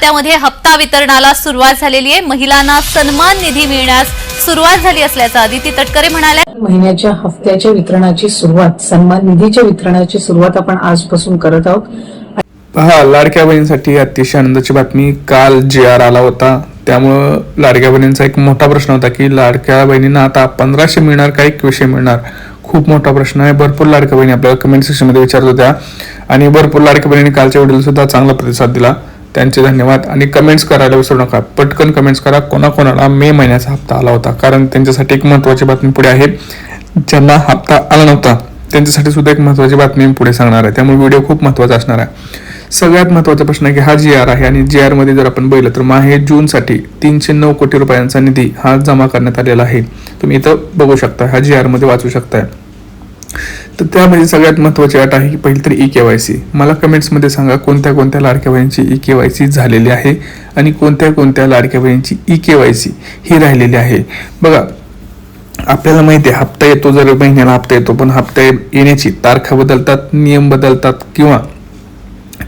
त्यामध्ये हप्ता वितरणाला सुरुवात झालेली आहे. महिलांना सन्मान निधी मिळण्यास सुरुवात झाली असल्याचं अदिती तटकरे म्हणाल्या. महिन्याच्या हप्त्याच्या वितरणाची सुरुवात, सन्मान निधीच्या वितरणाची सुरुवात आपण आजपासून करत आहोत. पहा, लाडक्या बहिणींसाठी अतिशय आनंदाची बातमी. काल JR आला होता, त्यामुळं लाडक्या बहिणींचा एक मोठा प्रश्न होता की लाडक्या बहिणींना आता 1500 मिळणार का 2100 मिळणार. खूप मोठा प्रश्न आहे. भरपूर लाडक्या बहिणी आपल्याला कमेंट सेक्शनमध्ये विचारत होत्या आणि भरपूर लाडक्या बहिणींनी कालच्या व्हिडिओला सुद्धा चांगला प्रतिसाद दिला. त्यांचे धन्यवाद. आणि कमेंट्स करायला विसरू नका, पटकन कमेंट्स करा कोणाकोणाला मे महिन्याचा हप्ता आला होता, कारण त्यांच्यासाठी एक महत्त्वाची बातमी पुढे आहे. ज्यांना हप्ता आला नव्हता त्यांच्यासाठी सुद्धा एक महत्त्वाची बातमी पुढे सांगणार आहे, त्यामुळे व्हिडिओ खूप महत्त्वाचा असणार आहे. सगळ्यात महत्त्वाचा प्रश्न आहे की हा JR आहे आणि JR मध्ये जर आपण बघितलं तर माहे जूनसाठी 309 कोटी रुपयांचा निधी हा जमा करण्यात आलेला आहे. तुम्ही इथं बघू शकता, हा JR मध्ये वाचू शकताय. तर त्यामध्ये सगळ्यात महत्त्वाची अट आहे की पहिली तर EKYC. मला कमेंट्समध्ये सांगा कोणत्या कोणत्या लाडक्या बहिणींची EKYC झालेली आहे आणि कोणत्या कोणत्या लाडक्या बहिणींची EKYC ही राहिलेली आहे. बघा, आपल्याला माहिती आहे हप्ता येतो, जर महिन्याला हप्ता येतो, पण हप्ता येण्याची तारखा बदलतात, नियम बदलतात किंवा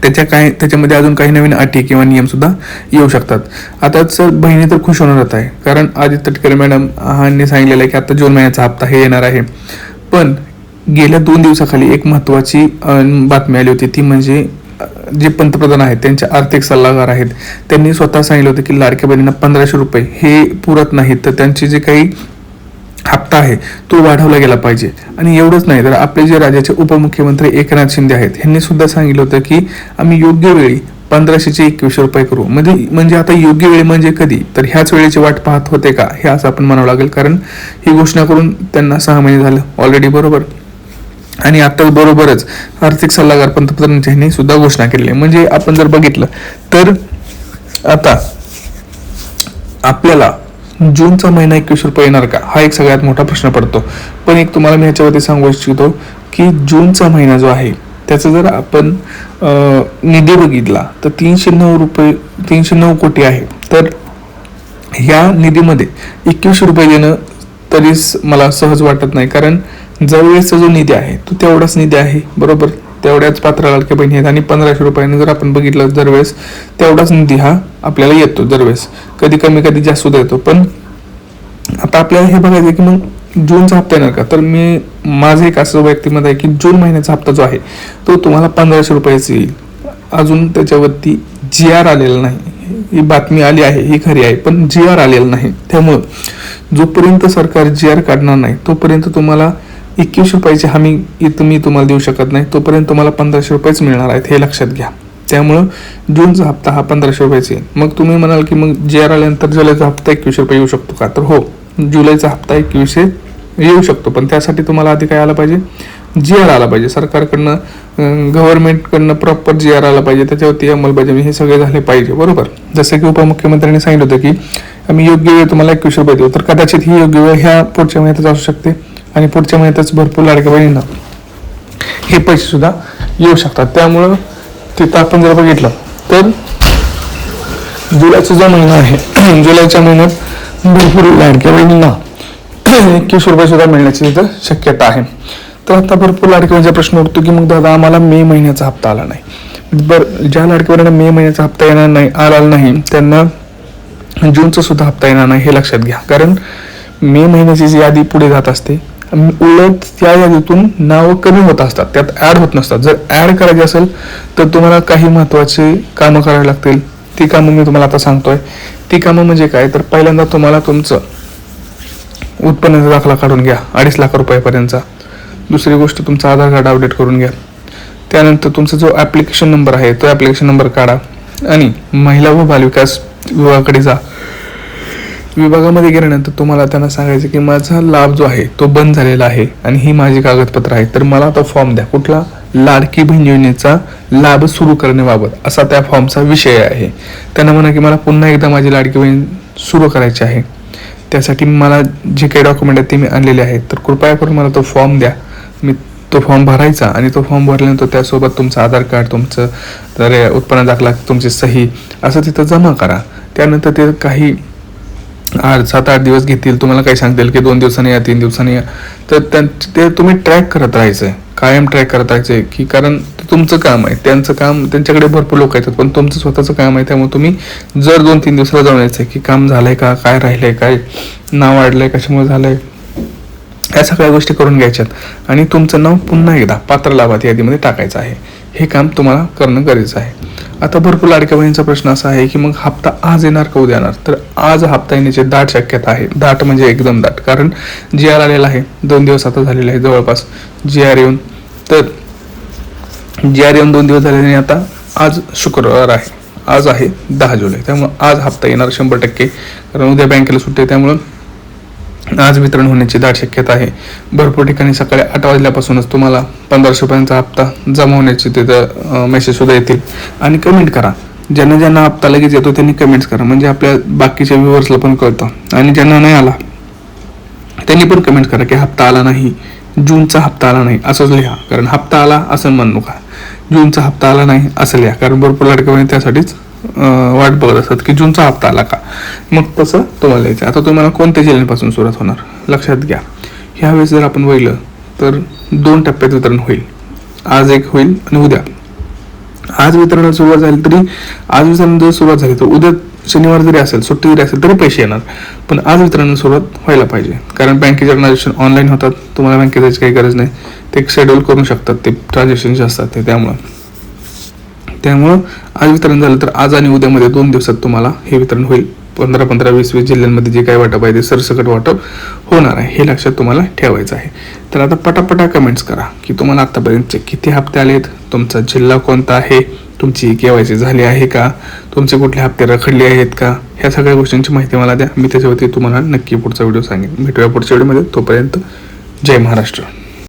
त्याच्यामध्ये अजून काही नवीन अटी किंवा नियम सुद्धा येऊ शकतात. आता सर बहिणी तर खुश होणारच आहे, कारण आदिती तटकरे मॅडम यांनी सांगितलेलं आहे की आता जून महिन्याचा हप्ता हे येणार आहे. पण गेल्या 2 दिवसाखाली एक महत्त्वाची बातमी आली होती, ती म्हणजे जे पंतप्रधान आहेत त्यांचे आर्थिक सल्लागार आहेत त्यांनी स्वतः सांगितलं होतं की लाडक्या बहिणींना 1500 रुपये हे पुरत नाहीत, तर त्यांचे जे काही हप्ता आहे तो वाढवला गेला पाहिजे. आणि एवढंच नाही तर आपले जे राज्याचे उपमुख्यमंत्री एकनाथ शिंदे आहेत यांनी सुद्धा सांगितलं होतं की आम्ही योग्य वेळी 1500 चे 2100 रुपये करू. म्हणजे आता योग्य वेळी म्हणजे कधी, तर ह्याच वेळेची वाट पाहत होते का हे असं आपण म्हणावं लागेल, कारण ही घोषणा करून त्यांना 6 महिने झालं ऑलरेडी, बरोबर. आणि आता बरोबरच आर्थिक सल्लागार पंतप्रधानांनी सुद्धा घोषणा केलेली आहे. म्हणजे आपण जर बघितलं तर आता आपल्याला जूनचा महिना 2100 रुपये येणार का, हा एक सगळ्यात मोठा प्रश्न पडतो. पण एक तुम्हाला मी ह्याच्यावरती सांगू इच्छितो की जूनचा महिना जो आहे त्याचा जर आपण निधी बघितला तर 309 कोटी आहे. तर ह्या निधीमध्ये 2100 रुपये देणं तरीच मला सहज वाटत नाही, कारण जवळचा जो निधी आहे तो तेवढाच निधी आहे, बरोबर. तेवढ्याच पात्र लाडक्या बहिणी आहेत आणि 1500 रुपयांनी जर आपण बघितलं दरवेळेस तेवढाच निधी हा आपल्याला येतो दरवेळेस, कधी कमी कधी जास्त सुद्धा येतो. पण आता आपल्याला हे बघायचं की मग जूनचा हप्ता येणार का, तर माझं एक असं वैयक्तिक आहे की जून महिन्याचा हप्ता जो आहे तो तुम्हाला 1500 रुपयाचा येईल. अजून त्याच्यावरती JR आलेला नाही. ही बातमी आली आहे ही खरी आहे, पण JR आलेलं नाही. त्यामुळं जोपर्यंत सरकार JR काढणार नाही तोपर्यंत तुम्हाला 2100 रुपयाची हमी मी तुम्हाला देऊ शकत नाही, तोपर्यंत तुम्हाला 1500 रुपयेच मिळणार आहेत, हे लक्षात घ्या. त्यामुळं जूनचा हप्ता हा 1500 रुपयाचा येईल. मग तुम्ही म्हणाल की मग JR आल्यानंतर जुलैचा हप्ता 2100 रुपये येऊ शकतो का, तर हो, जुलैचा हप्ता 2100 येऊ शकतो. पण त्यासाठी तुम्हाला आधी काय आला पाहिजे, JR आला पाहिजे सरकारकडनं, गव्हर्नमेंटकडनं प्रॉपर JR आला पाहिजे, त्याच्यावरती अंमलबजावणी हे सगळे झाले पाहिजे, बरोबर. जसं की उपमुख्यमंत्र्यांनी सांगितलं होतं की आम्ही योग्य वेळ तुम्हाला 2100 रुपये देऊ, तर कदाचित ही योग्य वेळ ह्या पुढच्या महिन्यातच असू शकते आणि पुढच्या महिन्यातच भरपूर लाडक्या बहिणींना हे पैसे सुद्धा येऊ शकतात. त्यामुळं तिथं आपण जर बघितलं तर जुलैचा जो महिना आहे जुलैच्या महिन्यात भरपूर लाडक्या बहिणींना 2100 रुपये सुद्धा मिळण्याची तिथं शक्यता आहे. तर आता भरपूर लाडक्या बहिणीचा प्रश्न उठतो की मग दादा आम्हाला मे महिन्याचा हप्ता आला नाही. बरं, ज्या लाडक्या बहिणींना मे महिन्याचा हप्ता येणार नाही, आला नाही, त्यांना जूनचा सुद्धा हप्ता येणार नाही हे लक्षात घ्या, कारण मे महिन्याची जी यादी पुढे जात असते उलट त्या यादीतून नावं कमी होत असतात, त्यात ऍड होत नसतात. जर ऍड करायची असेल तर तुम्हाला काही महत्त्वाची कामं करावी लागतील. ती कामं मी तुम्हाला आता सांगतोय. ती कामं म्हणजे काय, तर पहिल्यांदा तुम्हाला तुमचं उत्पन्नाचा दाखला काढून घ्या 2.5 लाख रुपयापर्यंतचा. दुसरी गोष्ट तुमचं आधार कार्ड अपडेट करून घ्या. त्यानंतर तुमचा जो ॲप्लिकेशन नंबर आहे तो ॲप्लिकेशन नंबर काढा आणि महिला व बालविकास विभागाकडे जा. विभागामध्ये गेल्यानंतर तुम्हाला त्यांना सांगायचं की माझा लाभ जो आहे तो बंद झालेला आहे आणि ही माझी कागदपत्र आहे, तर मला तो फॉर्म द्या. कुठला, लाडकी बहीण योजनेचा लाभ सुरू करण्याबाबत असा त्या फॉर्मचा विषय आहे. त्यांना म्हणा की मला पुन्हा एकदा माझी लाडकी बहीण सुरू करायची आहे, त्यासाठी मला जे काही डॉक्युमेंट आहेत ते मी आणलेले आहेत, तर कृपया करून मला तो फॉर्म द्या. मी तो फॉर्म भरायचा आणि तो फॉर्म भरल्यानंतर त्यासोबत तुमचं आधार कार्ड, तुमचं जर उत्पन्न दाखला, तुमची सही असं तिथं जमा करा. त्यानंतर ते काही 7-8 दिवस घेतील, तुम्हाला काही सांगतील की 2 दिवसांनी या, 3 दिवसांनी या, तर ते तुम्ही ट्रॅक करत राहायचंय, कायम ट्रॅक करत राहायचंय, की कारण ते तुमचं काम आहे. त्यांचं काम, त्यांच्याकडे भरपूर लोक येतात, पण तुमचं स्वतःचं काम आहे. त्यामुळे तुम्ही जर 2-3 दिवसाला जाऊन यायचंय की काम झालंय का, काय राहिलंय, काय नाव वाढलंय, कशामुळे झालंय, या सगळ्या गोष्टी करून घ्यायच्यात आणि तुमचं नाव पुन्हा एकदा पात्र लाभार्थी यादीमध्ये टाकायचं आहे. हे काम तुम्हाला करणं गरजेचं आहे. आता भरपूर लाडक्या बहिणीचा प्रश्न असा आहे की मग हप्ता आज येणार का उद्या येणार? तर आज हप्ता येण्याची दाट शक्यता आहे. दाट म्हणजे एकदम दाट, कारण GR आलेला आहे, 2 दिवस आता झालेले आहे जवळपास GR येऊन. तर GR येऊन 2 दिवस झाले आणि आता आज शुक्रवार आहे, आज आहे 10 जुलै. त्यामुळे आज हप्ता येणार 100%, कारण उद्या बँकेला सुट्टी आहे. त्यामुळं आज वितरण होण्याची दाट शक्यता आहे. भरपूर ठिकाणी सकाळी 8 वाजल्यापासूनच तुम्हाला 1500 रुपयांचा हप्ता जमा होण्याची तिथं मेसेज सुद्धा येतील. आणि कमेंट करा, ज्यांना ज्यांना हप्ता लगेच येतो त्यांनी कमेंट्स करा, म्हणजे आपल्या बाकीच्या व्ह्युअर्सला पण कळतं. आणि ज्यांना नाही आला त्यांनी पण कमेंट करा की हप्ता आला नाही, जूनचा हप्ता आला नाही, असंच लिहा. कारण हप्ता आला असं म्हणू नका, जूनचा हप्ता आला नाही असं लिहा. कारण भरपूर लाडक्या बहिणी त्यासाठीच वाट बघत असतात की जूनचा हप्ता आला का, मग तसं तुम्हाला यायचं. आता तुम्हाला कोणत्या जिल्ह्यापासून सुरुवात होणार लक्षात घ्या. ह्यावेळेस जर आपण वळलं तर 2 टप्प्यात वितरण होईल. आज एक होईल आणि उद्या. आज वितरणाला सुरुवात झाली तरी, आज वितरण जर सुरुवात झाली तर उद्या शनिवार जरी असेल, सुट्टी जरी असेल तरी पैसे येणार. पण आज वितरणाला सुरुवात व्हायला पाहिजे, कारण बँकेचे ट्रान्झॅक्शन ऑनलाईन होतात. तुम्हाला बँकेत जायची काही गरज नाही, ते शेड्यूल करू शकतात ते ट्रान्झॅक्शन जे असतात ते. त्यामुळं आज वितरण झालं तर आज आणि उद्यामध्ये 2 दिवसात तुम्हाला हे वितरण होईल. 15-15, 20-20 जिल्ह्यांमध्ये जे काही वाटप आहे ते सरसकट वाटप होणार आहे, हे लक्षात तुम्हाला ठेवायचं आहे. तर आता पटापटा कमेंट्स करा की तुम्हाला आतापर्यंतचे किती हप्ते आलेत, तुमचा जिल्हा कोणता आहे, तुमची KYC झाली आहे का, तुमचे कुठले हप्ते रखडले आहेत का, ह्या सगळ्या गोष्टींची माहिती मला द्या. मी त्याच्यावरती तुम्हाला नक्की पुढचा व्हिडिओ सांगेन. भेटूया पुढच्या व्हिडिओमध्ये. तोपर्यंत जय महाराष्ट्र.